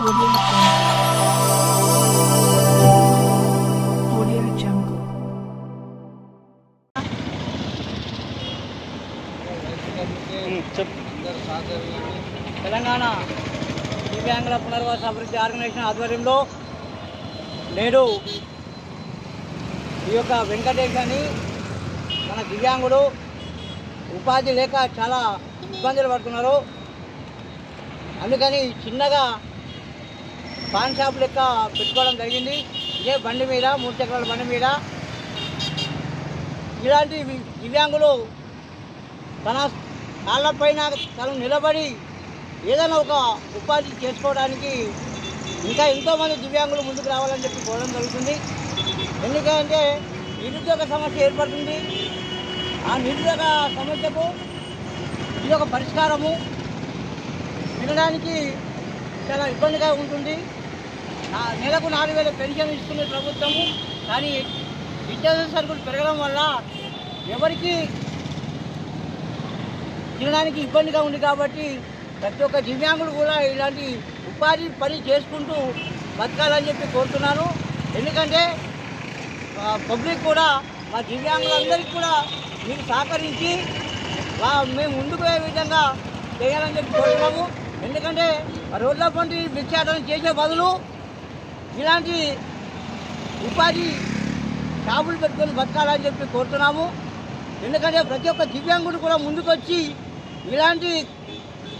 తెలంగాణ దివ్యాంగుల పునర్వాస అభివృద్ధి ఆర్గనైజేషన్ ఆధ్వర్యంలో నేడు ఈ యొక్క వెంకటేష్ అని మన దివ్యాంగుడు ఉపాధి లేక చాలా ఇబ్బందులు పడుతున్నారు. అందుకని చిన్నగా పాన్ షాప్ లెక్క పెట్టుకోవడం జరిగింది. ఇదే బండి మీద 3 చక్రాల బండి మీద ఇలాంటి దివ్యాంగులు తన కాళ్ళపైన తను నిలబడి ఏదైనా ఒక ఉపాధి చేసుకోవడానికి ఇంకా ఎంతోమంది దివ్యాంగులు ముందుకు రావాలని చెప్పి కోరడం జరుగుతుంది. ఎందుకంటే నిరుద్యోగ సమస్య ఏర్పడుతుంది. ఆ నిరుద్యోగ సమస్యకు ఇది ఒక పరిష్కారము. వినడానికి చాలా ఇబ్బందిగా ఉంటుంది. నెలకు 4,000 పెన్షన్ ఇస్తుంది ప్రభుత్వము. కానీ నిత్యావసర సరుకులు పెరగడం వల్ల ఎవరికి తినడానికి ఇబ్బందిగా ఉంది. కాబట్టి ప్రతి ఒక్క దివ్యాంగులు కూడా ఇలాంటి ఉపాధి పని చేసుకుంటూ బతకాలని చెప్పి కోరుతున్నాను. ఎందుకంటే పబ్లిక్ కూడా మా దివ్యాంగులందరికీ కూడా మీరు సహకరించి మేము ముందుకు పోయే విధంగా చేయాలని చెప్పి కోరుతున్నాము. ఎందుకంటే రోడ్ల పంటి భిక్షాటన చేసే బదులు ఇలాంటి ఉపాధి షాపులు పెట్టుకొని బతకాలని చెప్పి కోరుతున్నాము. ఎందుకంటే ప్రతి ఒక్క దివ్యాంగుడు కూడా ముందుకొచ్చి ఇలాంటి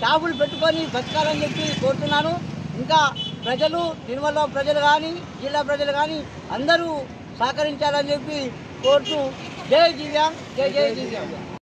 షాపులు పెట్టుకొని బతకాలని చెప్పి కోరుతున్నాను. ఇంకా ప్రజలు, తిరుమల ప్రజలు కానీ, జిల్లా ప్రజలు కానీ అందరూ సహకరించాలని చెప్పి కోరుతూ జై దివ్యాంగ్, జై జై దివ్యాంగ్.